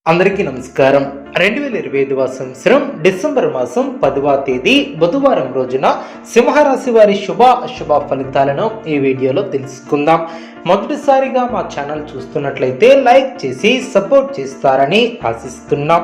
అందరికీ నమస్కారం. 2025 సంవత్సరం డిసెంబర్ మాసం 10వ తేదీ బుధవారం రోజున సింహరాశి వారి శుభ అశుభ ఫలితాలను ఈ వీడియోలో తెలుసుకుందాం. మొదటిసారిగా మా ఛానల్ చూస్తున్నట్లయితే లైక్ చేసి సపోర్ట్ చేస్తారని ఆశిస్తున్నాం.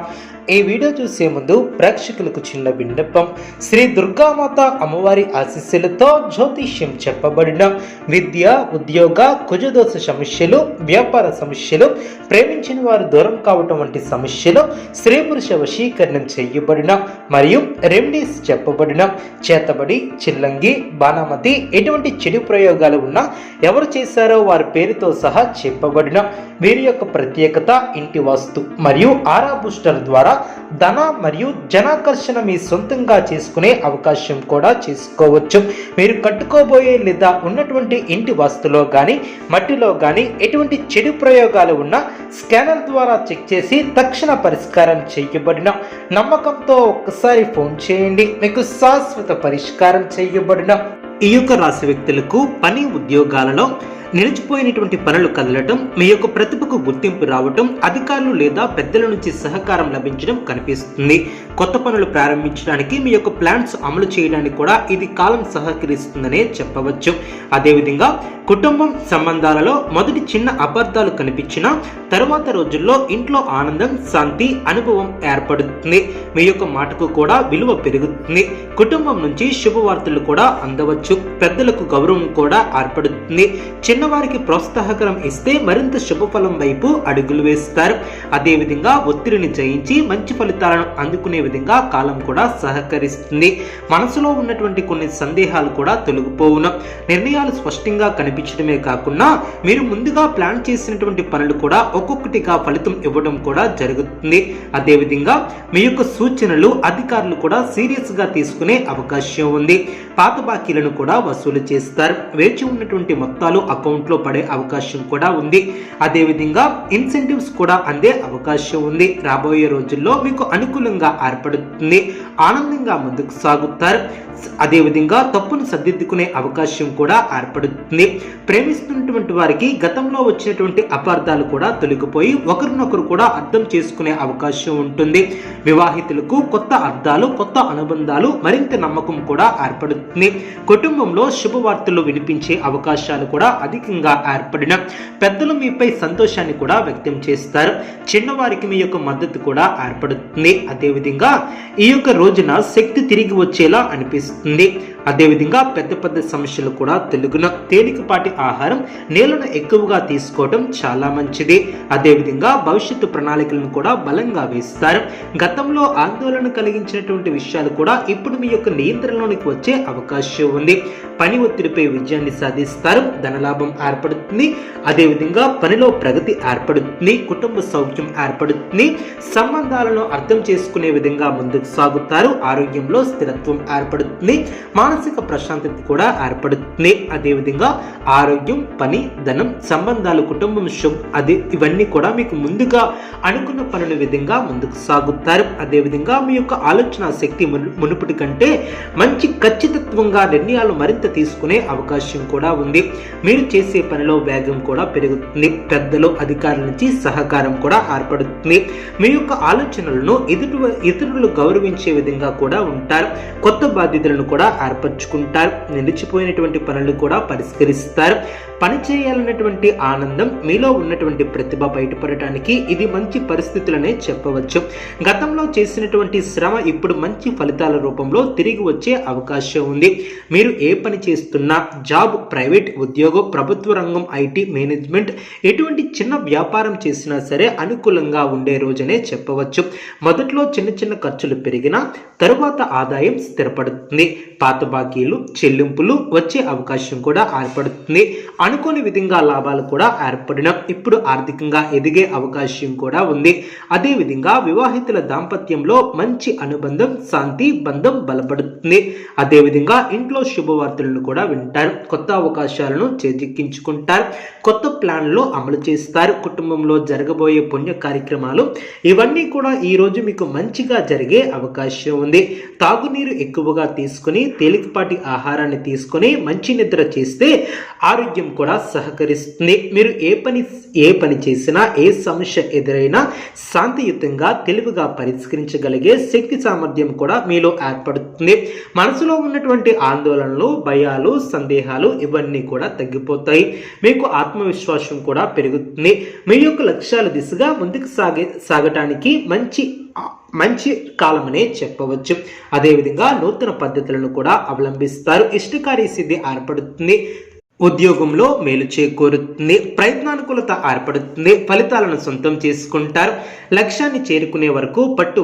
ఈ వీడియో చూసే ముందు ప్రేక్షకులకు చిన్న విన్నపం. శ్రీ దుర్గామాత అమ్మవారి ఆశీస్సులతో జ్యోతిష్యం చెప్పబడిన విద్య, ఉద్యోగ, కుజదోష సమస్యలు, వ్యాపార సమస్యలు, ప్రేమించిన వారు దూరం కావటం వంటి సమస్యలు, స్త్రీ పురుష వశీకరణం చేయబడిన మరియు రెమెడీస్ చెప్పబడిన చేతబడి, చిల్లంగి, బాణామతి ఎటువంటి చెడు ప్రయోగాలు ఉన్నా ఎవరు చేశారో వారి పేరుతో సహా చెప్పబడిన వీరి యొక్క ప్రత్యేకత, ఇంటి వాస్తు మరియు ఆరా బూస్టర్ ద్వారా ధన మరియు జనాకర్షణ మీ సొంతంగా చేసుకునే అవకాశం కూడా చేసుకోవచ్చు. మీరు కట్టుకోబోయే లేదా ఉన్నటువంటి ఇంటి వాస్తులో కానీ మట్టిలో కానీ ఎటువంటి చెడు ప్రయోగాలు ఉన్నా స్కానర్ ద్వారా చెక్ చేసి తక్షణ పరిష్కారం చేయబడిన నమ్మకంతో ఒక్కసారి ఫోన్ చేయండి, మీకు శాశ్వత పరిష్కారం చేయబడిన. ఈ యొక్క రాశి వ్యక్తులకు పని, ఉద్యోగాలలో నిలిచిపోయినటువంటి పనులు కదలటం, మీ యొక్క ప్రతిభకు గుర్తింపు రావటం, అధికారులు లేదా పెద్దల నుంచి సహకారం లభించడం కనిపిస్తుంది. కొత్త పనులు ప్రారంభించడానికి, మీ యొక్క ప్లాన్స్ అమలు చేయడానికి కూడా ఇది కాలం సహకరిస్తుందనే చెప్పవచ్చు. అదేవిధంగా కుటుంబం సంబంధాలలో మొదటి చిన్న అపార్థాలు కనిపించిన తరువాత రోజుల్లో ఇంట్లో ఆనందం, శాంతి అనుభవం ఏర్పడుతుంది. మీ యొక్క మాటకు కూడా విలువ పెరుగుతుంది. కుటుంబం నుంచి శుభవార్తలు కూడా అందవచ్చు. పెద్దలకు గౌరవం కూడా ఏర్పడుతుంది. చిన్నవారికి ప్రోత్సాహకరం ఇస్తే మరింత శుభఫలం వైపు అడుగులు వేస్తారు. అదేవిధంగా ఒత్తిడిని జయించి మంచి ఫలితాలను అందుకునే విధంగా కాలం కూడా సహకరిస్తుంది. మనసులో ఉన్నటువంటి కొన్ని సందేహాలు కూడా తొలగిపోవును. నిర్ణయాలు స్పష్టంగా కనిపించడమే కాకుండా మీరు ముందుగా ప్లాన్ చేసినటువంటి పనులు కూడా ఒక్కొక్కటిగా ఫలితం ఇవ్వడం కూడా జరుగుతుంది. అదేవిధంగా మీ యొక్క సూచనలు అధికారులు కూడా సీరియస్ గా తీసుకునే అవకాశం ఉంది. పాత బాకీలను కూడా వసూలు చేస్తారు. వేచి ఉన్నటువంటి మొత్తాలు అకౌంట్లో పడే అవకాశం కూడా ఉంది. అదేవిధంగా ఇన్సెంటివ్స్ కూడా అందే అవకాశం ఉంది. రాబోయే రోజుల్లో మీకు అనుకూలంగా ఏర్పడుతుంది. ఆనందంగా ముందుకు సాగుతారు. అదేవిధంగా తప్పును సరిదిద్దుకునే అవకాశం కూడా ఏర్పడుతుంది. ప్రేమిస్తున్నటువంటి వారికి గతంలో వచ్చినటువంటి అపార్థాలు కూడా తొలగిపోయి ఒకరినొకరు కూడా అర్థం చేసుకునే అవకాశం ఉంటుంది. వివాహితులకు కొత్త అర్థాలు, కొత్త అనుబంధాలు, మరింత నమ్మకం కూడా ఏర్పడుతుంది. కుటుంబంలో శుభవార్తలు వినిపించే అవకాశాలు కూడా అధికంగా ఏర్పడిన పెద్దలు మీపై సంతోషాన్ని కూడా వ్యక్తం చేస్తారు. చిన్నవారికి మీ యొక్క మద్దతు కూడా ఏర్పడుతుంది. అదేవిధంగా ఈ యొక్క రోజున శక్తి తిరిగి వచ్చేలా అనిపిస్తుంది. అదేవిధంగా పెద్ద పెద్ద సమస్యలు కూడా తెలుగున. తేలికపాటి ఆహారం, నీళ్లను ఎక్కువగా తీసుకోవడం చాలా మంచిది. అదేవిధంగా భవిష్యత్తు ప్రణాళికలను కూడా బలంగా వేస్తారు. గతంలో ఆందోళన కలిగించినటువంటి విషయాలు కూడా ఇప్పుడు మీ యొక్క నియంత్రణలోనికి వచ్చే అవకాశం ఉంది. పని ఒత్తిడిపై విజయాన్ని సాధిస్తారు. ధనలాభం ఏర్పడుతుంది. అదేవిధంగా పనిలో ప్రగతి ఏర్పడుతుంది. కుటుంబ సౌఖ్యం ఏర్పడుతుంది. సంబంధాలను అర్థం చేసుకునే విధంగా ముందుకు సాగుతారు. ఆరోగ్యంలో స్థిరత్వం ఏర్పడుతుంది. మానసిక ప్రశాంతత కూడా ఏర్పడుతుంది. అదేవిధంగా ఆరోగ్యం, పని, ధనం, సంబంధాలు, కుటుంబం, ఇవన్నీ కూడా మీకు ముందుగా అనుకున్న పనుల విధంగా ముందుకు సాగుతారు. అదేవిధంగా మీ యొక్క ఆలోచన శక్తి మునుపటి కంటే మంచి ఖచ్చితత్వంగా నిర్ణయాలు మరింత తీసుకునే అవకాశం కూడా ఉంది. మీరు చేసే పనిలో వేగం కూడా పెరుగుతుంది. పెద్దలు, అధికారుల నుంచి సహకారం కూడా ఏర్పడుతుంది. మీ యొక్క ఆలోచనలను ఇతరులు గౌరవించే విధంగా కూడా ఉంటారు. కొత్త బాధ్యతలను కూడా ఏర్పరచుకుంటారు. నిలిచిపోయినటువంటి పనులు కూడా పరిష్కరిస్తారు. పని చేయాలన్నటువంటి ఆనందం, మీలో ఉన్నటువంటి ప్రతిభ బయటపడటానికి ఇది మంచి పరిస్థితులనే చెప్పవచ్చు. గతంలో చేసినటువంటి శ్రమ ఇప్పుడు మంచి ఫలితాల రూపంలో తిరిగి వచ్చే అవకాశం ఉంది. మీరు ఏ పని చేస్తున్నా, జాబ్, ప్రైవేట్ ఉద్యోగం, ప్రభుత్వ రంగం, ఐటీ, మేనేజ్మెంట్, ఎటువంటి చిన్న వ్యాపారం చేసినా సరే అనుకూలంగా ఉండే రోజనే చెప్పవచ్చు. మొదట్లో చిన్న చిన్న ఖర్చులు పెరిగినా తరువాత ఆదాయం స్థిరపడుతుంది. పాత బాకీలు, చెల్లింపులు వచ్చే అవకాశం కూడా ఏర్పడుతుంది. అనుకోని విధంగా లాభాలు కూడా ఏర్పడిన ఇప్పుడు ఆర్థికంగా ఎదిగే అవకాశం కూడా ఉంది. అదేవిధంగా వివాహితుల దాంపత్యంలో మంచి అనుబంధం, శాంతి, బంధం బలపడుతుంది. అదేవిధంగా ఇంట్లో శుభవార్తలను కూడా వింటారు. కొత్త అవకాశాలను చేజిక్కించుకుంటారు. కొత్త ప్లాన్లు అమలు చేస్తారు. కుటుంబంలో జరగబోయే పుణ్య కార్యక్రమాలు ఇవన్నీ కూడా ఈ రోజు మీకు మంచిగా జరిగే అవకాశం ఉంది. తాగునీరు ఎక్కువగా తీసుకుని తేలిక తేలికపాటి ఆహారాన్ని తీసుకొని మంచి నిద్ర చేస్తే ఆరోగ్యం కూడా సహకరిస్తుంది. మీరు ఏ పని చేసినా, ఏ సమస్య ఎదురైనా శాంతియుతంగా తెలివిగా పరిష్కరించగలిగే శక్తి సామర్థ్యం కూడా మీలో ఏర్పడుతుంది. మనసులో ఉన్నటువంటి ఆందోళనలు, భయాలు, సందేహాలు ఇవన్నీ కూడా తగ్గిపోతాయి. మీకు ఆత్మవిశ్వాసం కూడా పెరుగుతుంది. మీ యొక్క లక్ష్యాల దిశగా ముందుకు సాగటానికి మంచి కాలమనే చెప్పవచ్చు. అదేవిధంగా నూతన పద్ధతులను కూడా అవలంబిస్తారు. ఇష్టకార్య సిద్ధి ఏర్పడుతుంది. ఉద్యోగంలో మేలు చేకూరుతుంది. ప్రయత్నానుకూలత ఏర్పడుతుంది. ఫలితాలను సొంతం చేసుకుంటారు. లక్ష్యాన్ని చేరుకునే వరకు పట్టు